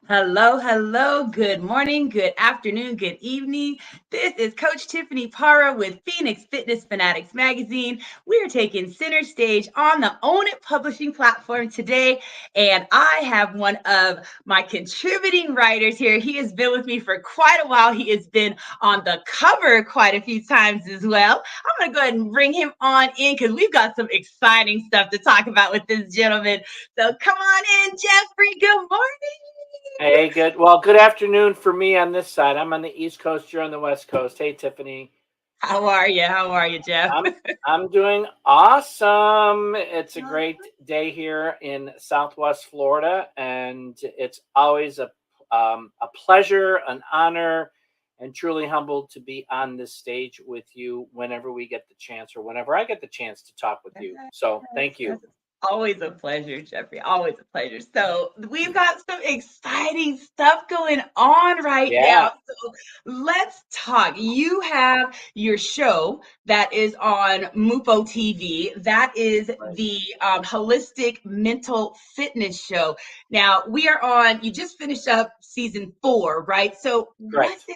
Hello, hello. Good morning, good afternoon, good evening. This is Coach Tiffany Parra with Phoenix Fitness Fanatics Magazine. We are taking center stage on the Own It Publishing platform today, and I have one of my contributing writers here. He has been with me for quite a while. He has been on the cover quite a few times as well. I'm going to go ahead and bring him on in because we've got some exciting stuff to talk about with this gentleman. So come on in, Jeffrey. Good morning. Hey, good. Well, good afternoon for me on this side. I'm on the East Coast. You're on the West Coast. Hey, Tiffany. How are you? How are you, Jeff? I'm doing awesome. It's a great day here in Southwest Florida, and it's always a pleasure, an honor, and truly humbled to be on this stage with you whenever we get the chance, or whenever I get the chance to talk with you. So, thank you. That's always a pleasure, Jeffrey. Always a pleasure. So we've got some exciting stuff going on right Yeah. now. So let's talk. You have your show that is on Mupo TV. That is Right. the holistic mental fitness show. Now we are on. You just finished up season 4, right? So what's Correct. it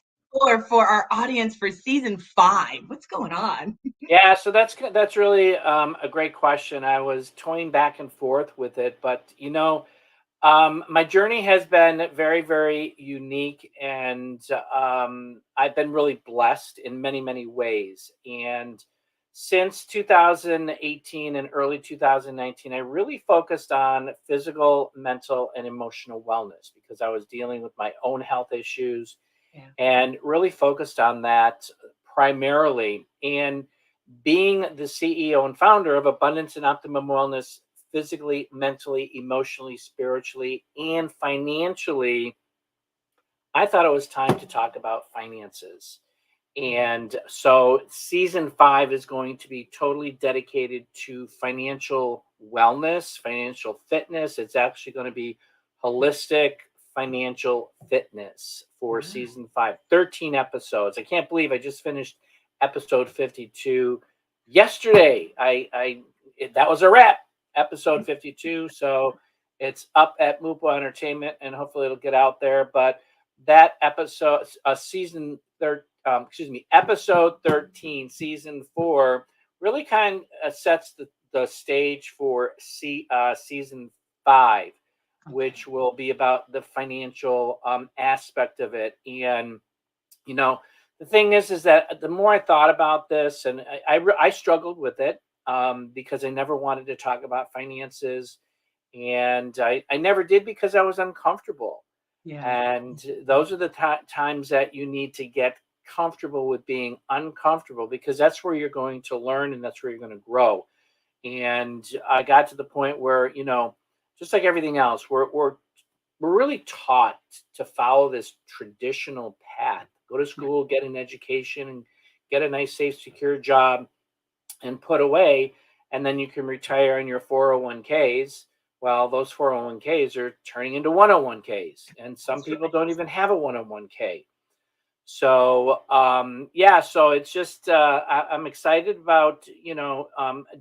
for our audience for season 5? What's going on? Yeah, so that's really a great question. I was toying back and forth with it, but my journey has been very, very unique, and I've been really blessed in many, many ways. And since 2018 and early 2019, I really focused on physical, mental, and emotional wellness because I was dealing with my own health issues Yeah. and really focused on that primarily. And being the CEO and founder of Abundance and Optimum Wellness, physically, mentally, emotionally, spiritually, and financially, I thought it was time to talk about finances. And so season 5 is going to be totally dedicated to financial wellness, financial fitness. It's actually going to be holistic financial fitness for Wow. season 5. 13 episodes. I can't believe I just finished episode 52 yesterday. That was a wrap, episode 52. So it's up at Mupo Entertainment, and hopefully it'll get out there. But that episode, episode 13, season 4, really kind of sets the stage for season 5, Okay. which will be about the financial aspect of it. And you know, the thing is that the more I thought about this, and I struggled with it because I never wanted to talk about finances, and I never did because I was uncomfortable. Yeah. And those are the times that you need to get comfortable with being uncomfortable, because that's where you're going to learn and that's where you're going to grow. And I got to the point where, just like everything else, we're really taught to follow this traditional path: go to Right. school, get an education, and get a nice, safe, secure job, and put away, and then you can retire on your 401ks. Well, those 401ks are turning into 101ks, and some That's people right. don't even have a 101k. So yeah, so it's just I'm excited about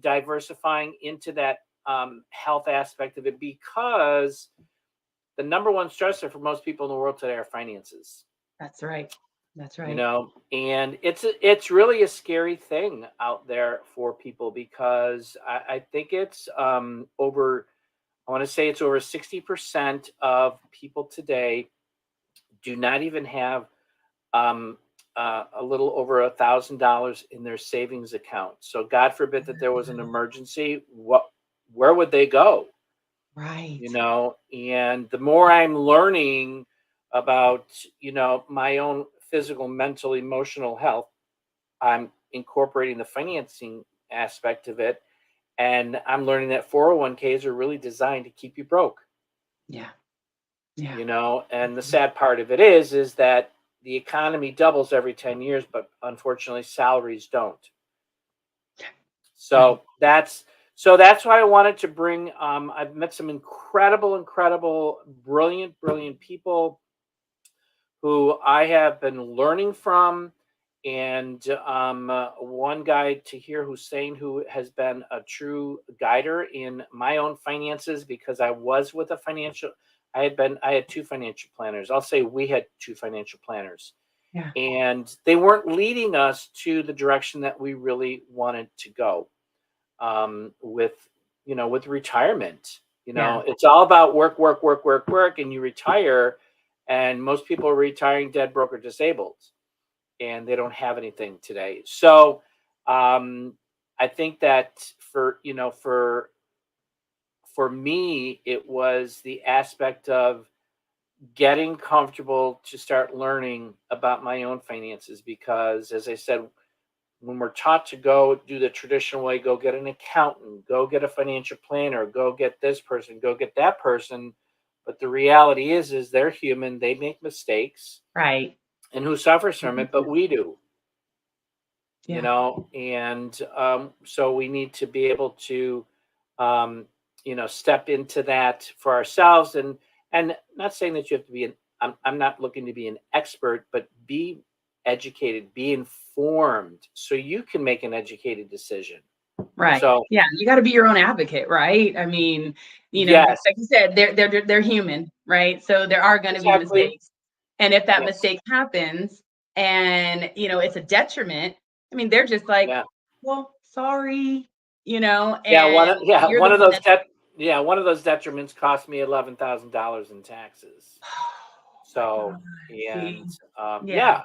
diversifying into that health aspect of it, because the number one stressor for most people in the world today are finances. That's right. That's you right. know and it's really a scary thing out there for people, because I think it's over I want to say it's over 60% of people today do not even have um, a little over $1,000 in their savings account. So God forbid that there was an Wow. emergency, where would they go? Right. And the more I'm learning about my own physical, mental, emotional health, I'm incorporating the financing aspect of it, and I'm learning that 401ks are really designed to keep you broke. Yeah. Yeah. And the sad part of it is that the economy doubles every 10 years, but unfortunately salaries don't. Right. So that's why I wanted to bring. I've met some incredible, brilliant people who I have been learning from. And one guy to hear, Hussein, who has been a true guider in my own finances, because I was with I had two financial planners. I'll say we had two financial planners. Yeah. And they weren't leading us to the direction that we really wanted to go. With retirement, it's all about work, work, work, work, work, and you retire. And most people are retiring dead, broke, or disabled, and they don't have anything today. So I think that for me, it was the aspect of getting comfortable to start learning about my own finances, because, as I said, when we're taught to go do the traditional way, go get an accountant, go get a financial planner, go get this person, go get that person. But the reality is they're human. They make mistakes. Right. And who suffers from it? But we do. Yeah. And so we need to be able to, step into that for ourselves. And not saying that you have to be I'm not looking to be an expert, but be educated, be informed, so you can make an educated decision. Right. So yeah, you got to be your own advocate, right? I mean, yes, like you said, they're human, right? So there are going to be exactly. mistakes. And if that Yes. mistake happens and, it's a detriment, I mean, they're just like, Yeah. well, sorry, and One of those one of those detriments cost me $11,000 in taxes. So, and yeah.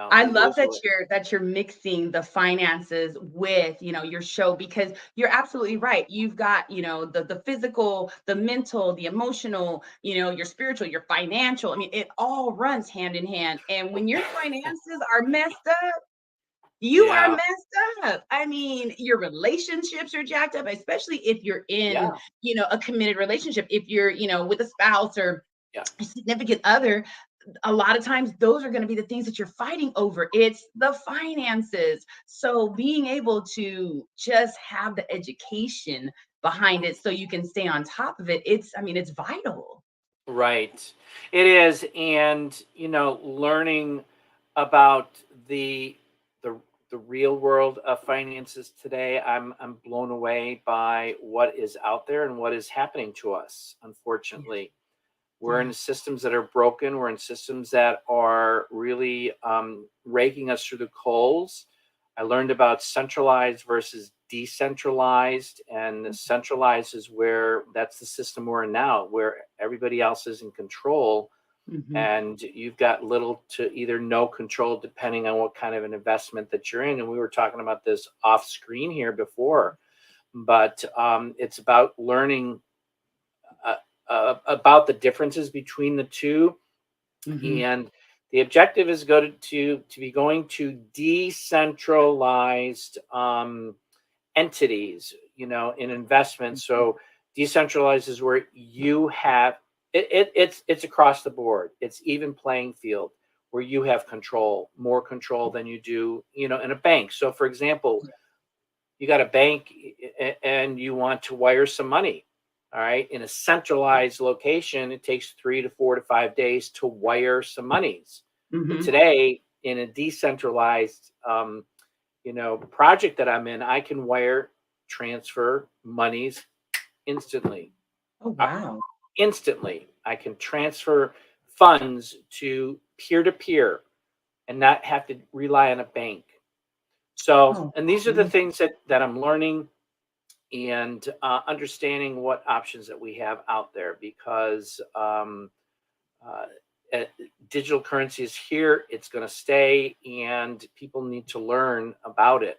I and love those were, that you're mixing the finances with, your show, because you're absolutely right. You've got, the physical, the mental, the emotional, your spiritual, your financial. I mean, it all runs hand in hand. And when your finances are messed up, you are yeah, messed up. I mean, your relationships are jacked up, especially if you're in, yeah, a committed relationship. If you're, with a spouse or yeah. a significant other, a lot of times those are going to be the things that you're fighting over. It's the finances. So being able to just have the education behind it so you can stay on top of it, it's vital. Right. It is. And, learning about the the real world of finances today, I'm blown away by what is out there and what is happening to us, unfortunately. We're in systems that are broken. We're in systems that are really raking us through the coals. I learned about centralized versus decentralized, and the centralized is where that's the system we're in now, where everybody else is in control, and you've got little to either no control depending on what kind of an investment that you're in. And we were talking about this off screen here before, but it's about learning about the differences between the two. And the objective is to be going to decentralized entities, in investments. So decentralized is where you have it's across the board. It's even playing field where you have more control than you do, in a bank. So for example, you got a bank and you want to wire some money. All right. In a centralized location, it takes 3 to 4 to 5 days to wire some monies. But today, in a decentralized, project that I'm in, I can transfer monies instantly. Oh, wow. Instantly. I can transfer funds to peer and not have to rely on a bank. So, and these are the things that I'm learning and understanding what options that we have out there, because digital currency is here, it's going to stay, and people need to learn about it.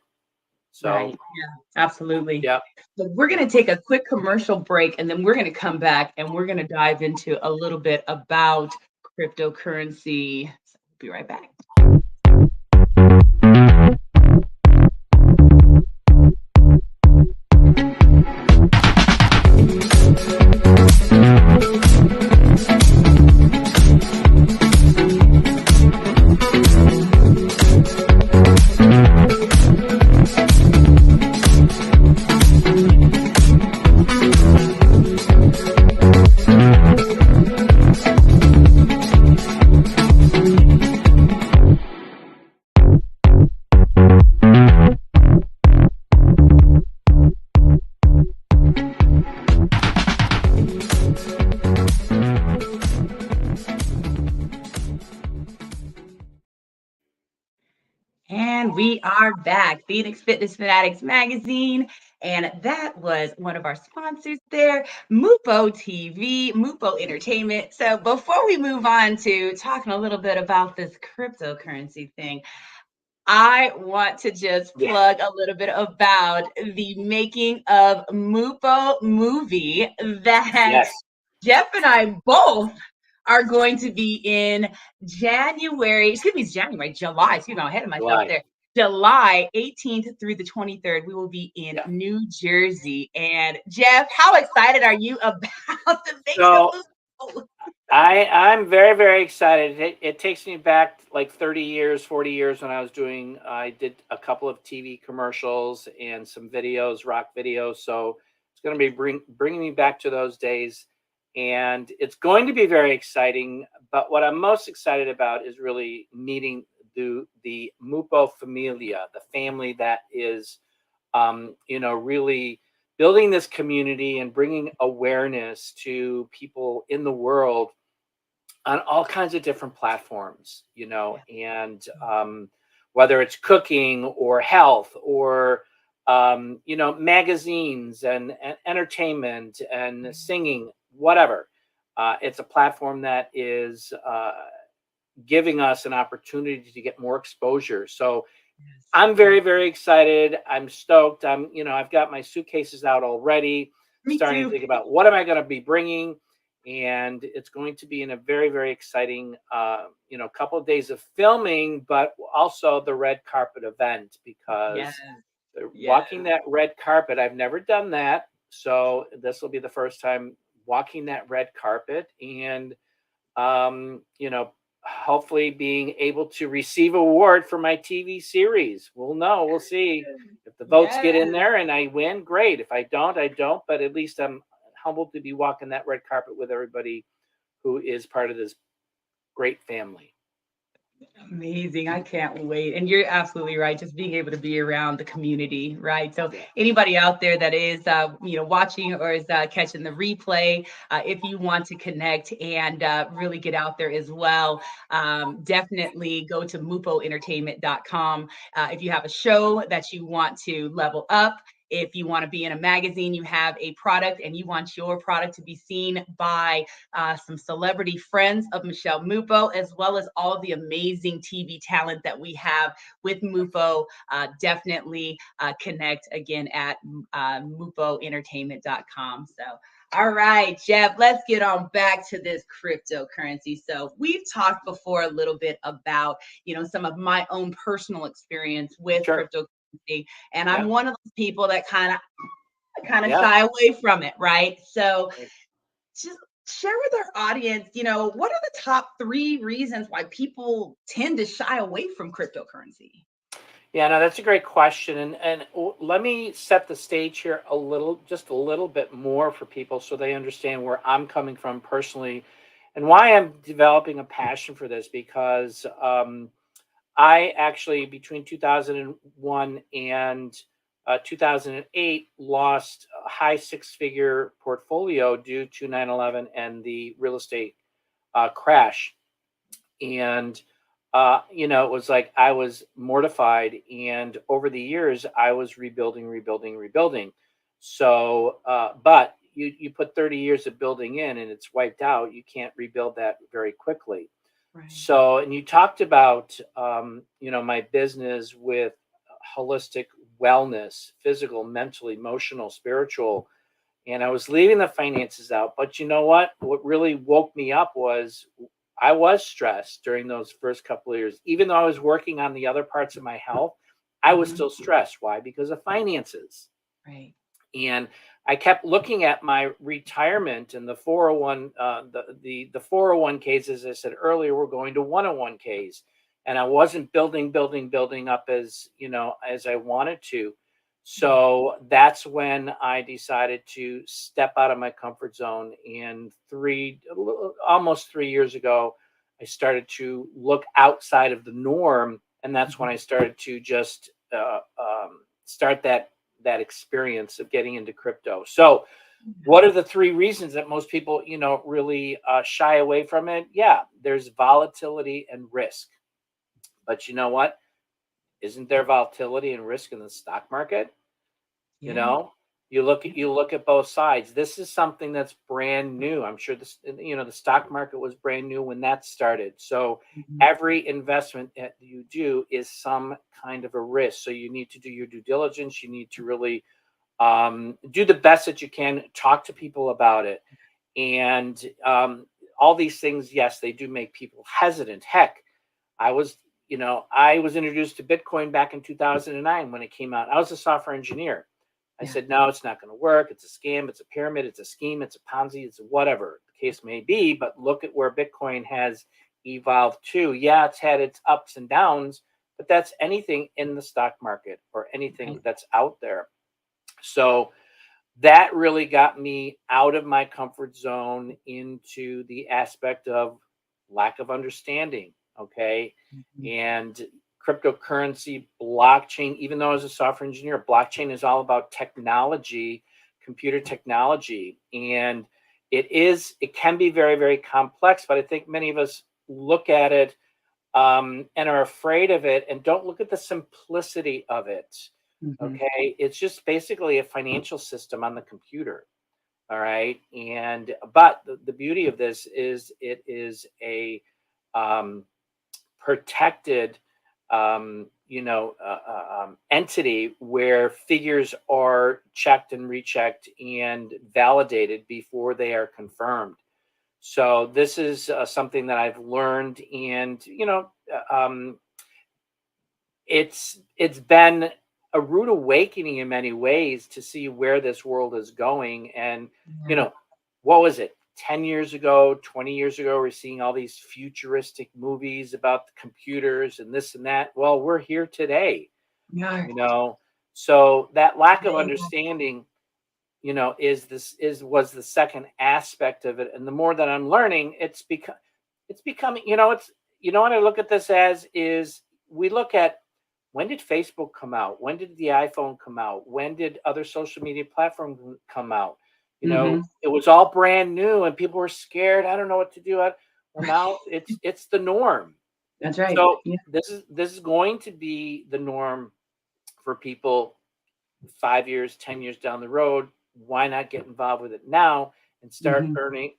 So, right. Yeah, absolutely. Yeah. So we're going to take a quick commercial break, and then we're going to come back and we're going to dive into a little bit about cryptocurrency. So we'll be right back. We are back, Phoenix Fitness Fanatics Magazine, and that was one of our sponsors there, Mupo TV, Mupo Entertainment. So before we move on to talking a little bit about this cryptocurrency thing, I want to just Yeah. plug a little bit about the making of Mupo movie that Yes. Jeff and I both are going to be in January. Excuse me, it's January, July. Excuse me, I'm ahead of myself July. there. July 18th through the 23rd, we will be in Yeah. New Jersey. And Jeff, how excited are you about the making So of Mupo? I'm very, very excited. It takes me back like 30 years, 40 years when I did a couple of TV commercials and some videos, rock videos. So it's going to be bringing me back to those days. And it's going to be very exciting. But what I'm most excited about is really meeting the Mupo Familia, the family that is, really building this community and bringing awareness to people in the world on all kinds of different platforms, and whether it's cooking or health or magazines and entertainment and singing, whatever. It's a platform that is giving us an opportunity to get more exposure. So Yes. I'm very, very excited. I'm stoked. I've got my suitcases out already, Me starting to too. think about what am I going to be bringing. And it's going to be in a very, very exciting, couple of days of filming, but also the red carpet event Yes. because they're Yes. walking that red carpet. I've never done that. So this will be the first time walking that red carpet. And um, you know, hopefully being able to receive award for my TV series. We'll know. We'll see if the votes Yes. get in there and I win. Great. If I don't, I don't. But at least I'm humbled to be walking that red carpet with everybody who is part of this great family. Amazing. I can't wait. And you're absolutely right. Just being able to be around the community, right? So Yeah. anybody out there that is, watching or is catching the replay, if you want to connect and really get out there as well, definitely go to mupoentertainment.com. If you have a show that you want to level up, if you want to be in a magazine, you have a product and you want your product to be seen by some celebrity friends of Michelle Mupo, as well as all of the amazing TV talent that we have with Mupo. Definitely connect again at mupoentertainment.com. So, all right, Jeff, let's get on back to this cryptocurrency. So, we've talked before a little bit about, some of my own personal experience with Sure. cryptocurrency, and I'm Yeah. one of those people that kind of Yeah. shy away from it, right? So, Right. just share with our audience, what are the top 3 reasons why people tend to shy away from cryptocurrency? Yeah, no, that's a great question, and let me set the stage here just a little bit more for people, so they understand where I'm coming from personally, and why I'm developing a passion for this. Because I actually, between 2001 and 2008, lost a high six-figure portfolio due to 9/11 and the real estate crash. And it was like I was mortified, and over the years I was rebuilding. So but you put 30 years of building in and it's wiped out, you can't rebuild that very quickly. Right. So, and you talked about my business with holistic wellness, physical, mental, emotional, spiritual, and I was leaving the finances out. But you know what really woke me up was I was stressed during those first couple of years. Even though I was working on the other parts of my health, I was Mhm. still stressed. Why? Because of finances. Right. And I kept looking at my retirement and the 401, the 401ks, as I said earlier, were going to 101ks, and I wasn't building up as I wanted to. Right. So that's when I decided to step out of my comfort zone. And almost 3 years ago, I started to look outside of the norm, and that's when Mhm. I started to just start that experience of getting into crypto. So, what are the 3 reasons that most people, really shy away from it? Yeah, there's volatility and risk. But you know what? Isn't there volatility and risk in the stock market? You Yeah. know, you look at both sides. This is something that's brand new. I'm sure the stock market was brand new when that started. So Mhm. every investment that you do is some kind of a risk. So you need to do your due diligence. You need to really do the best that you can. Talk to people about it, and all these things. Yes, they do make people hesitant. Heck, I was, I was introduced to Bitcoin back in 2009 when it came out. I was a software engineer. I Yeah. said, no, it's not going to work. It's a scam. It's a pyramid. It's a scheme. It's a Ponzi. It's whatever the case may be. But look at where Bitcoin has evolved to. Yeah, it's had its ups and downs, but that's anything in the stock market or anything Right. that's out there. So that really got me out of my comfort zone into the aspect of lack of understanding. Okay. Mhm. And cryptocurrency, blockchain, even though I was a software engineer, blockchain is all about technology, computer technology. And it can be very, very complex, but I think many of us look at it and are afraid of it and don't look at the simplicity of it. Mhm. Okay. It's just basically a financial system on the computer. All right. But the beauty of this is it is a um, protected, entity where figures are checked and rechecked and validated before they are confirmed. So this is something that I've learned, and it's been a rude awakening in many ways to see where this world is going. And you Yeah. know, what was it? 10 years ago, 20 years ago, we're seeing all these futuristic movies about the computers and this and that. Well, we're here today, Yeah. you know. So that lack of The understanding, is this is was the second aspect of it. And the more that I'm learning, it's becoming, what I look at this as is we look at, when did Facebook come out? When did the iPhone come out? When did other social media platforms come out? Mhm. It was all brand new and people were scared. I don't know what to do. Well, now it's the norm. That's right. So Yeah. this is going to be the norm for people 5 years, 10 years down the road. Why not get involved with it now and start Mhm.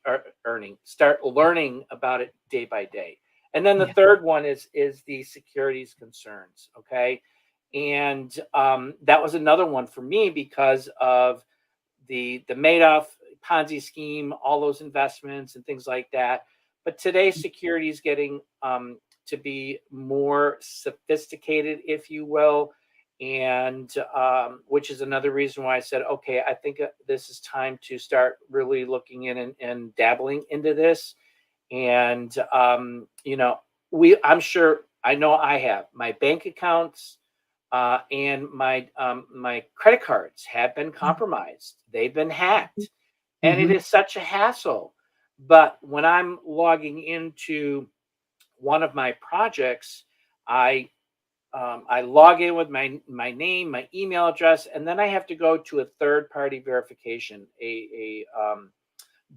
start learning about it day by day? And then the Yeah. third one is the securities concerns. Okay. And that was another one for me because of the Madoff Ponzi scheme, all those investments and things like that. But today's security is getting to be more sophisticated, if you will, and which is another reason why I said, okay, I think this is time to start really looking in and dabbling into this. And I'm sure, I know I have my bank accounts and my credit cards have been compromised. They've been hacked, and it Mhm. is such a hassle. But when I'm logging into one of my projects, I I log in with my name, my email address, and then I have to go to a third party verification. A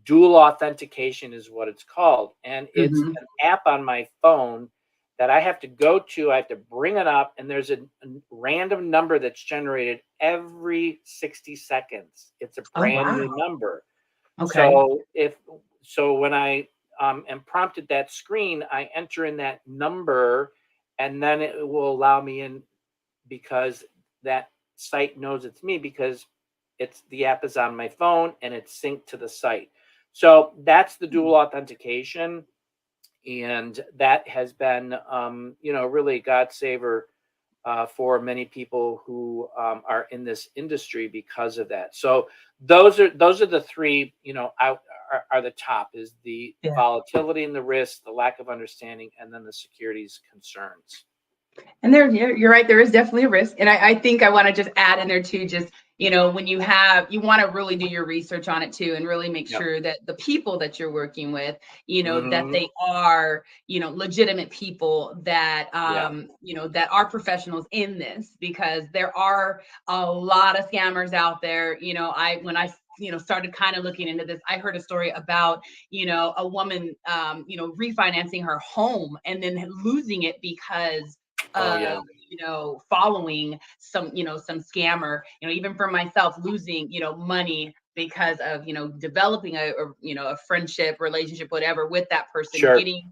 dual authentication is what it's called, and it's Mhm. an app on my phone that I have to go to. I have to bring it up, and there's a random number that's generated every 60 seconds. It's a Oh, brand wow. new number. Okay. So when I am prompted that screen, I enter in that number, and then it will allow me in because that site knows it's me because it's the app is on my phone and it's synced to the site. So that's the dual authentication, and that has been, really a God saver for many people who are in this industry because of that. So those are the three, are the top, is the Yeah. volatility and the risk, the lack of understanding, and then the securities concerns. And there, you're right. There is definitely a risk, and I think I want to just add in there too. Just when you want to really do your research on it too, and really make Yep. sure that the people that you're working with, that Hmm. they are, legitimate people that, Yeah. that are professionals in this, because there are a lot of scammers out there. When I started kind of looking into this, I heard a story about a woman refinancing her home and then losing it because Oh yeah. of, following some, some scammer, even for myself, losing, money because of, developing a friendship, relationship, whatever, with that person, Sure. getting,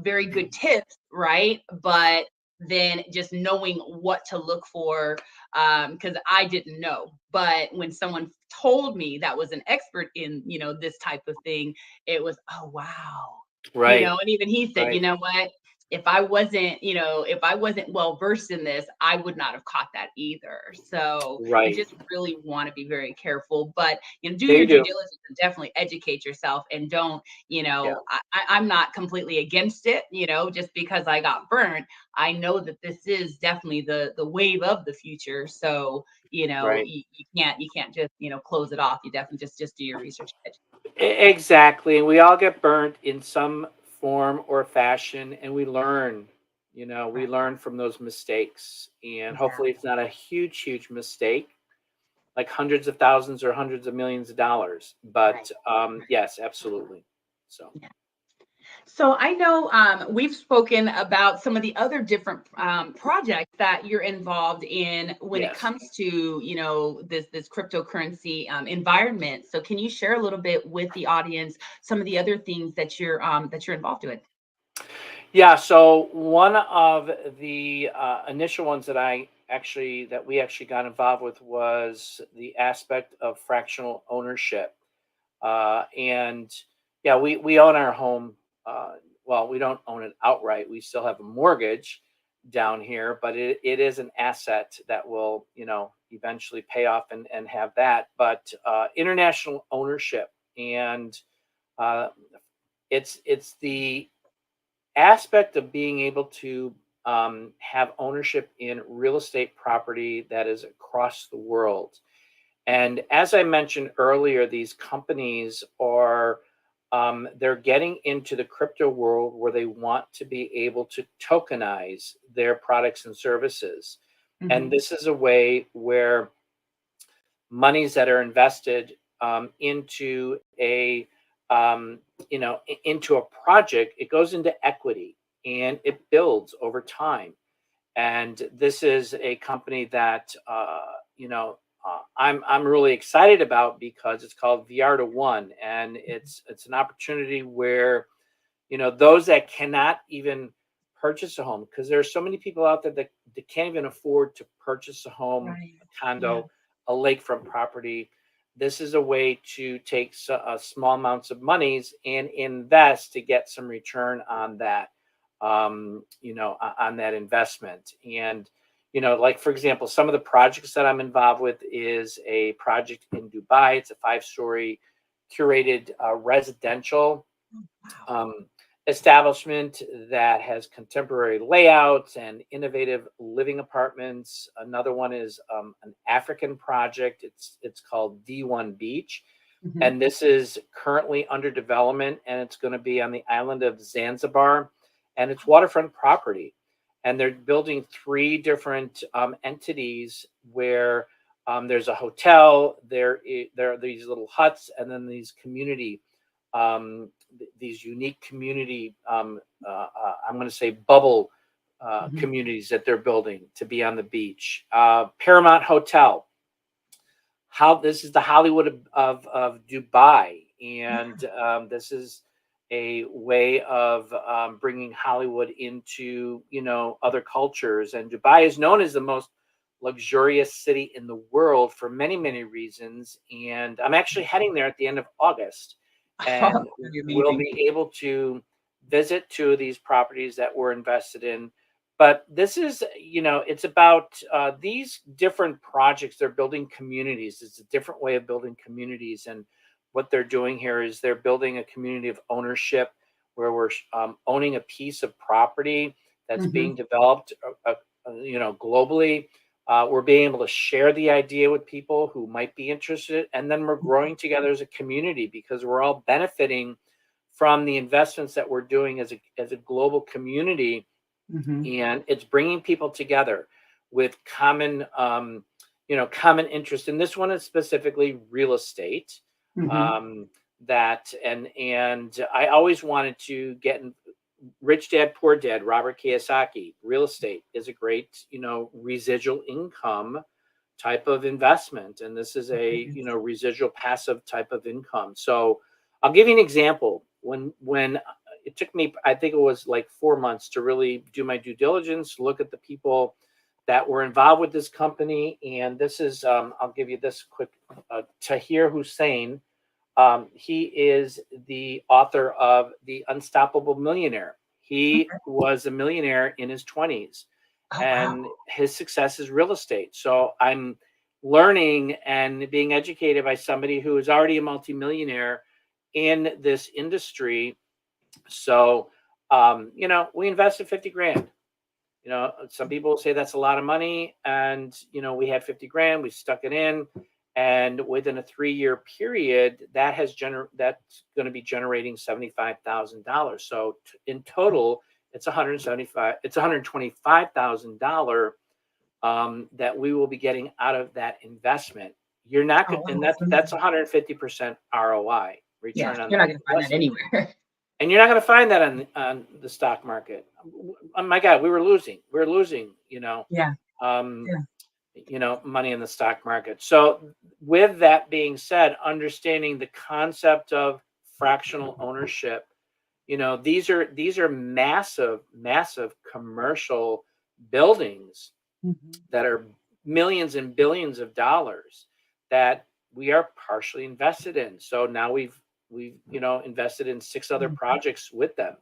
very good tips, right? But then just knowing what to look for, because I didn't know. But when someone told me that was an expert in, this type of thing, it was, oh wow. Right. And even he said, you Right. know what? If I wasn't well versed in this, I would not have caught that either. So you Right. just really want to be very careful, but do They your due do. diligence and definitely educate yourself, and don't, Yeah. I'm not completely against it, just because I got burnt. I know that this is definitely the wave of the future. So, Right. you can't just, close it off. You definitely just do your research. Exactly. We all get burnt in some form or fashion, and we learn. We Right. learn from those mistakes, and hopefully, it's Exactly. not a huge, huge mistake, like hundreds of thousands or hundreds of millions of dollars. But Right. yes, absolutely. So Yeah. So I know, we've spoken about some of the other different, projects that you're involved in when it yes. comes to, this cryptocurrency, environment. So can you share a little bit with the audience some of the other things that you're involved with? Yeah, so one of the initial ones that we actually got involved with was the aspect of fractional ownership. And yeah, we own our home. Well, we don't own it outright. We still have a mortgage down here, but it is an asset that will, eventually pay off and have that. But international ownership, and uh, it's the aspect of being able to have ownership in real estate property that is across the world. And as I mentioned earlier, these companies are they're getting into the crypto world where they want to be able to tokenize their products and services. And Mhm. this is a way where monies that are invested into a into a project, it goes into equity and it builds over time. And this is a company that I'm really excited about because it's called VR to One, and it's an opportunity where those that cannot even purchase a home, because there are so many people out there that can't even afford to purchase a home, Right. a Yeah. condo, a lakefront property. This is a way to take small amounts of monies and invest to get some return on that, on that investment. And like for example, some of the projects that I'm involved with is a project in Dubai. It's a 5-story curated residential Oh, wow. um, establishment that has contemporary layouts and innovative living apartments. Another one is an African project. It's called D1 Beach, Mhm. and this is currently under development, and it's going to be on the island of Zanzibar, and it's waterfront property. And they're building three different entities where there's a hotel, there are these little huts, and then these community these unique community, I'm going to say bubble Mhm. communities that they're building to be on the beach. Paramount Hotel, how this is the Hollywood of Dubai, and Yeah. this is a way of bringing Hollywood into other cultures. And Dubai is known as the most luxurious city in the world for many reasons. And I'm actually heading there at the end of August, Oh, and that'd be we'll amazing. be able to visit two of these properties that we're invested in. But this is, it's about these different projects. They're building communities. It's a different way of building communities. And what they're doing here is they're building a community of ownership where we're owning a piece of property that's Mhm. being developed, globally. We're being able to share the idea with people who might be interested. And then we're growing together as a community because we're all benefiting from the investments that we're doing as a global community, Mhm. and it's bringing people together with common interest. And this one is specifically real estate. Mhm. um, that and I always wanted to get Rich Dad, Poor Dad, Robert Kiyosaki, real estate is a great, residual income type of investment. And this is a, residual passive type of income. So I'll give you an example. When it took me, I think it was like 4 months to really do my due diligence, look at the people that were involved with this company. And this is, I'll give you this quick, Tahir Hussein. He is the author of The Unstoppable Millionaire. He was a millionaire in his 20s, and his success is real estate. So I'm learning and being educated by somebody who is already a multimillionaire in this industry. So, we invested 50 grand. Some people say that's a lot of money, and, we had 50 grand, we stuck it in. And within a 3-year period, that's going to be generating $75,000. So in total, it's $125,000 that we will be getting out of that investment. You're not going, and that's 150% ROI return on. You're not going to find that anywhere. And you're not going to find that on the stock market. Oh my God, we were losing. Money in the stock market. So with that being said, understanding the concept of fractional ownership, these are massive commercial buildings that are millions and billions of dollars that we are partially invested in. So now we've invested in 6 other projects with them.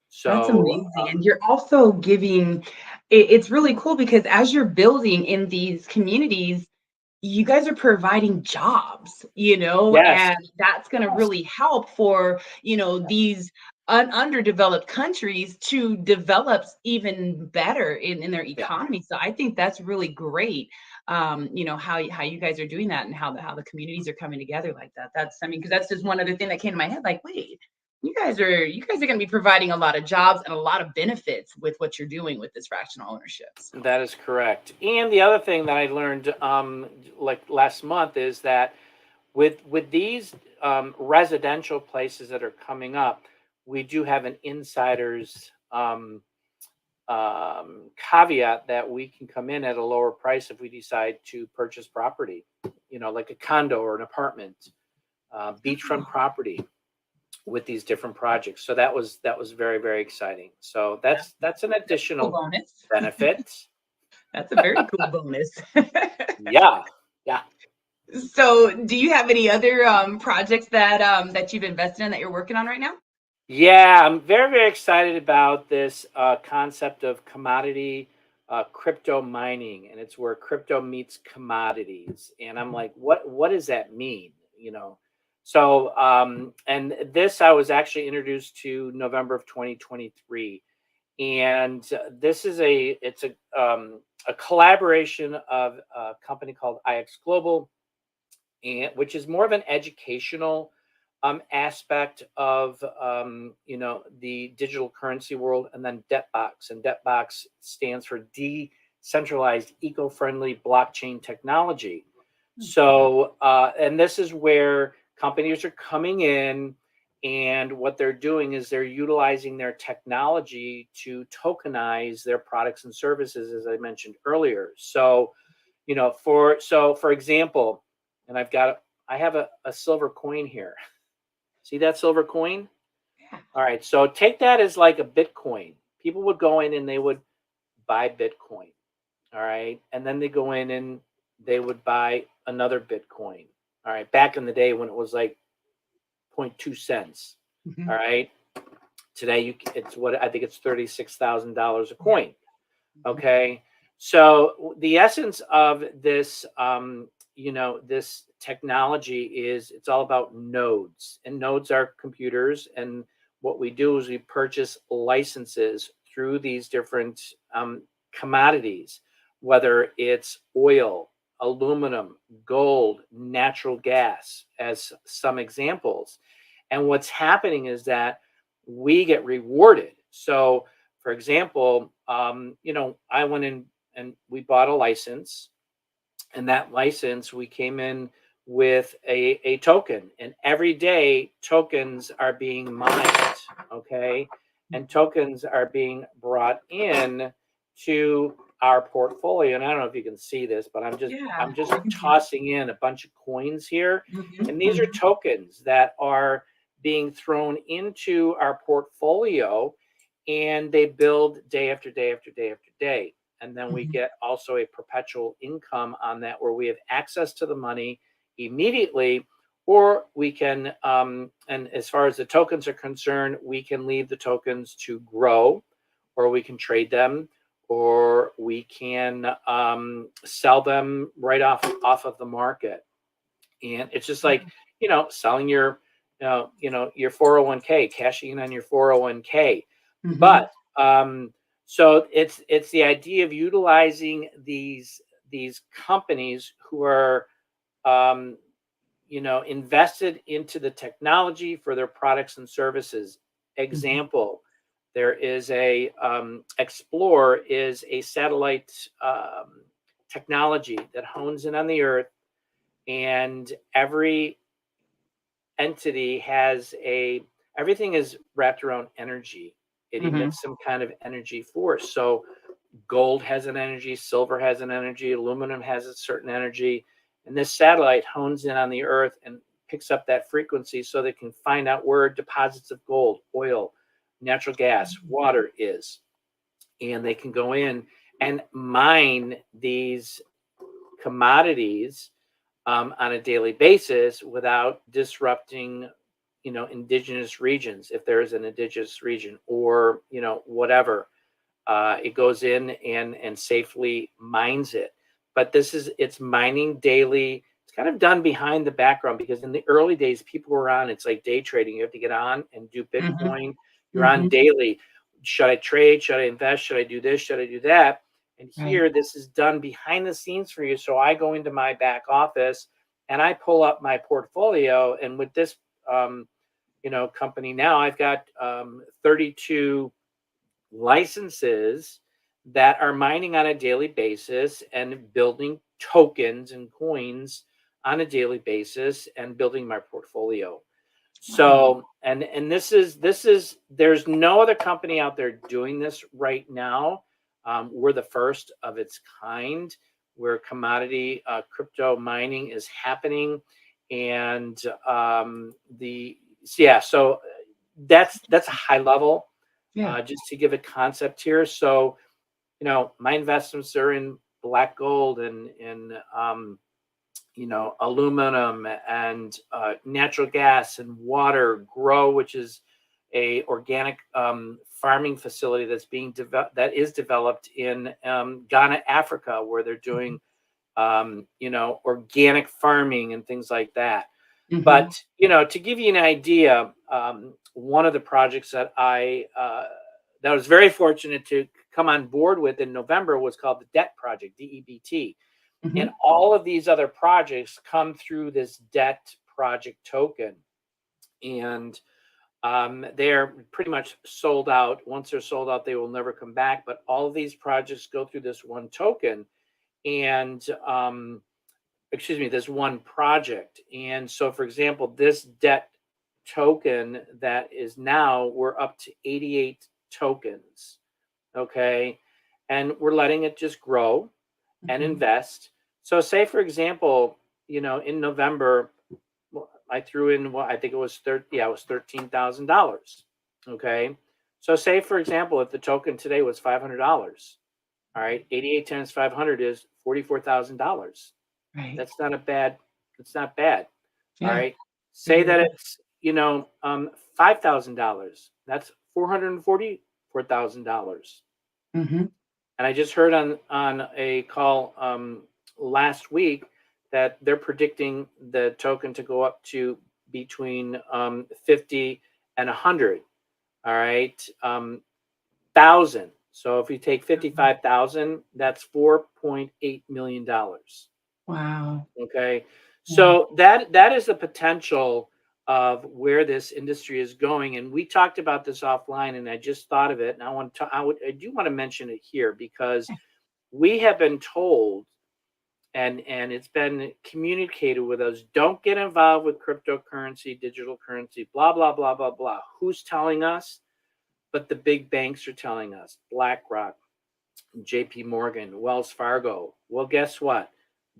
So that's amazing. And you're also giving, it's really cool because as you're building in these communities, you guys are providing jobs, Yes. and that's going to really help for, these underdeveloped countries to develop even better in their economy. So I think that's really great. How you guys are doing that and how the communities are coming together like that. Because that's just one other thing that came to my head. Like, wait, you guys are going to be providing a lot of jobs and a lot of benefits with what you're doing with this fractional ownership. So. That is correct. And the other thing that I learned like last month is that with these residential places that are coming up, we do have an insider's caveat that we can come in at a lower price if we decide to purchase property, like a condo or an apartment, beachfront property with these different projects. So that was very, very exciting. So that's an additional bonus benefit. That's a very cool bonus. Yeah. So do you have any other projects that you've invested in that you're working on right now? Yeah, I'm very, very excited about this concept of commodity crypto mining, and it's where crypto meets commodities. And I'm like, what does that mean? So and this I was actually introduced to November of 2023, and this is a collaboration of a company called IX Global, and which is more of an educational aspect of the digital currency world, and then DebtBox, and DebtBox stands for Decentralized Eco-Friendly Blockchain Technology. So and this is where companies are coming in, and what they're doing is they're utilizing their technology to tokenize their products and services, as I mentioned earlier. So for example, and I have a silver coin here. See that silver coin? Yeah. All right. So take that as like a Bitcoin. People would go in and they would buy Bitcoin. All right. And then they go in and they would buy another Bitcoin. All right. Back in the day when it was like 0.2 cents. All right. Today it's what I think it's $36,000 a coin. Okay. So the essence of this this technology is it's all about nodes, and nodes are computers. And what we do is we purchase licenses through these different commodities, whether it's oil, aluminum, gold, natural gas, as some examples. And what's happening is that we get rewarded. So, for example, I went in and we bought a license, and that license we came in with a token, and every day tokens are being mined. Okay. and tokens are being brought in to our portfolio. And I don't know if you can see this, but I'm Yeah, just I can see. tossing in a bunch of coins here. And these are Mhm. tokens that are being thrown into our portfolio, and they build day after day after day after day. And then we Mhm. get also a perpetual income on that, where we have access to the money immediately, or we can, and as far as the tokens are concerned, we can leave the tokens to grow, or we can trade them, or we can sell them right off of the market. And it's just like, selling your, your 401k, cashing in on your 401k. Mhm. But so it's the idea of utilizing these companies who are, um, invested into the technology for their products and services. Mhm. Example, there is a Explorer is a satellite technology that hones in on the Earth, and every entity has everything is wrapped around energy. It Mhm. emits some kind of energy force. So gold has an energy, silver has an energy, aluminum has a certain energy, and this satellite hones in on the Earth and picks up that frequency so they can find out where deposits of gold, oil, natural gas, water is. And they can go in and mine these commodities on a daily basis without disrupting, indigenous regions, if there is an indigenous region, or whatever. It goes in and safely mines it. But it's mining daily. It's kind of done behind the background, because in the early days, people were on, it's like day trading. You have to get on and do Mhm. Bitcoin. You're on Mhm. daily. Should I trade? Should I invest? Should I do this? Should I do that? And Right. here, this is done behind the scenes for you. So I go into my back office and I pull up my portfolio. And with this, company now, I've got 32 licenses that are mining on a daily basis and building tokens and coins on a daily basis and building my portfolio. Wow. So, and this is there's no other company out there doing this right now. We're the first of its kind, where commodity crypto mining is happening. And the yeah, so that's a high level, Yeah. just to give a concept here. So, my investments are in black gold and aluminum and natural gas and water. Grow, which is a organic farming facility that is developed in Ghana, Africa, where they're Mhm. doing organic farming and things like that. Mhm. But to give you an idea, one of the projects that I was very fortunate to come on board with in November was called the Debt Project, DEBT. And Mhm. all of these other projects come through this Debt Project token. And they're pretty much sold out. Once they're sold out, they will never come back. But all of these projects go through this one token. And excuse me, this one project. And so, for example, this debt token that is now, we're up to 88 tokens. Okay. And we're letting it just grow and Mhm. invest. So, say, for example, in November, I threw in what I think it was it was $13,000. Okay. So, say, for example, if the token today was $500, all right, 88 times 500 is $44,000. Right. That's not a bad, it's not bad. All Yeah. right. Say Very that good. it's, $5,000. That's $444,000. Mhm. And I just heard on a call last week that they're predicting the token to go up to between 50 and 100. All right. Thousand. So if you take Mhm. 55,000, that's $4.8 million. Wow. Okay. Yeah. So that is the potential of where this industry is going. And we talked about this offline, and I just thought of it. And I do want to mention it here, because Yeah. we have been told, and it's been communicated with us, don't get involved with cryptocurrency, digital currency, blah, blah, blah, blah, blah. Who's telling us? but the big banks are telling us, BlackRock, JP Morgan, Wells Fargo. Well, guess what?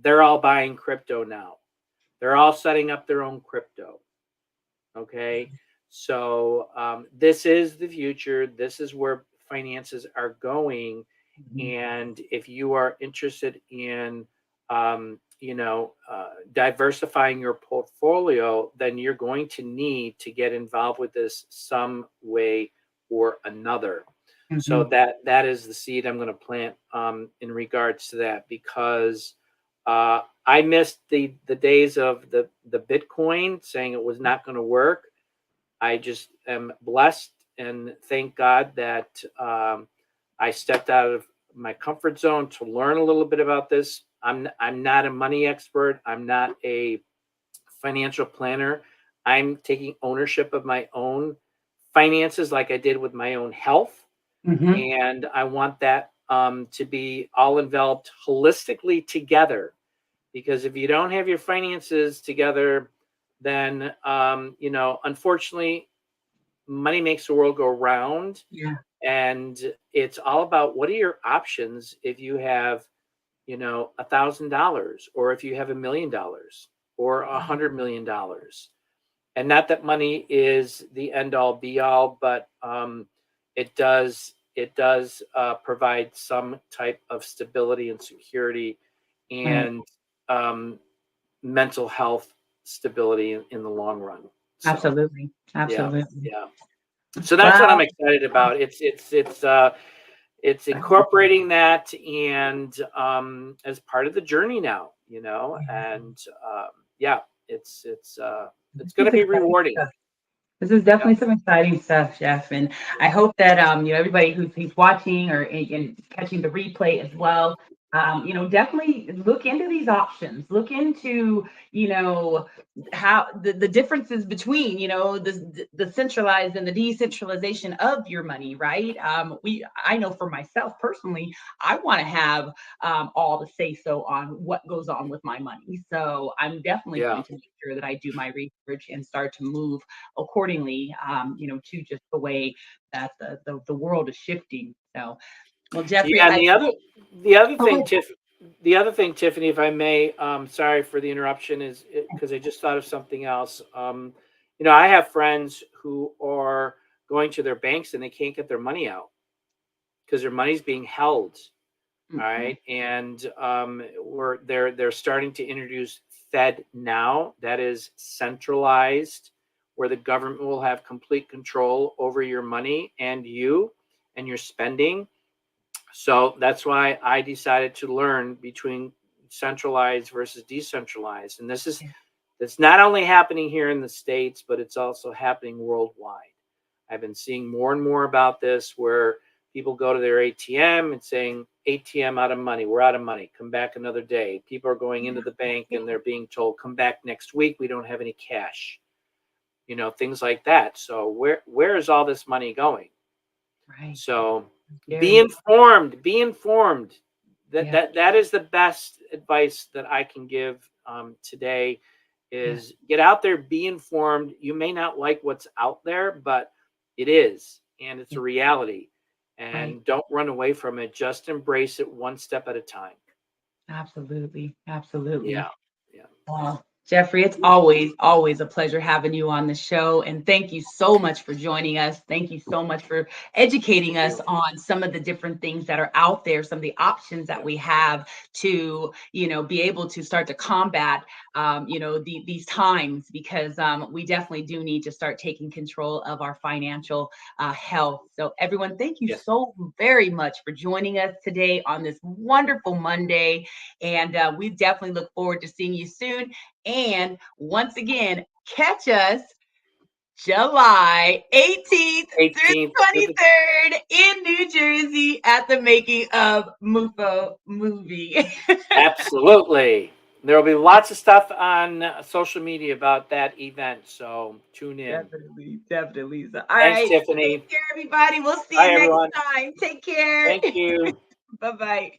They're all buying crypto now. They're all setting up their own crypto. Okay. So this is the future. This is where finances are going. And if you are interested in, diversifying your portfolio, then you're going to need to get involved with this some way or another. So that is the seed I'm going to plant in regards to that, because I missed the days of the Bitcoin saying it was not going to work. I just am blessed and thank God that I stepped out of my comfort zone to learn a little bit about this. I'm not a money expert. I'm not a financial planner. I'm taking ownership of my own finances, like I did with my own health. And I want that to be all enveloped holistically together, because if you don't have your finances together, then unfortunately, money makes the world go round. Yeah. And it's all about, what are your options if you have $1,000, or if you have $1,000,000 or $100 million. And not that money is the end all be all, but it does provide some type of stability and security, and mental health stability in the long run. So Absolutely. yeah, Absolutely. yeah. So that's what I'm Well, excited about. It's incorporating that, and as part of the journey now, and yeah, it's this going is to be exciting rewarding. stuff. This is Yep. definitely some exciting stuff, Jeff. And I hope that everybody who's watching or and catching the replay as well, definitely look into these options. Look into how the differences between the centralized and the decentralization of your money, right? I know for myself personally, I want to have all the say so on what goes on with my money. So I'm definitely Yeah. going to make sure that I do my research and start to move accordingly, to just the way that the world is shifting. So, well, Jeffrey, Yeah, and the other thing, oh, Tiffany, if I may, sorry for the interruption, is because I just thought of something else. I have friends who are going to their banks and they can't get their money out because their money's being held. All right, and they're starting to introduce Fed now, that is centralized, where the government will have complete control over your money and you and your spending. So that's why I decided to learn between centralized versus decentralized, and it's not only happening here in the States, but it's also happening worldwide. I've been seeing more and more about this, where people go to their ATM and saying, ATM out of money, we're out of money, come back another day. People are going into the bank and they're being told, come back next week, we don't have any cash. Things like that. So where is all this money going? right, So be scary. informed, be informed. That Yeah, that that is the best advice that I can give today, yeah, is get out there, be informed. You may not like what's out there, but it is, and it's yeah, a reality. right. And don't run away from it. Just embrace it one step at a time. Absolutely, absolutely. Yeah. Yeah. Jeffrey, it's always a pleasure having you on the show. And thank you so much for joining us. Thank you so much for educating Thank us you. on some of the different things that are out there, some of the options that Yeah. we have to, be able to start to combat, these times, because we definitely do need to start taking control of our financial health. So, everyone, thank you Yes. so very much for joining us today on this wonderful Monday. And we definitely look forward to seeing you soon. And once again, catch us July 18th through 18th. the 23rd in New Jersey at the making of MUFO movie. Absolutely. There will be lots of stuff on social media about that event. So tune in. Definitely, definitely. So, all Thanks, right. Tiffany. Take care, everybody. We'll see Bye, you next everyone. time. Take care. Thank you. Bye bye.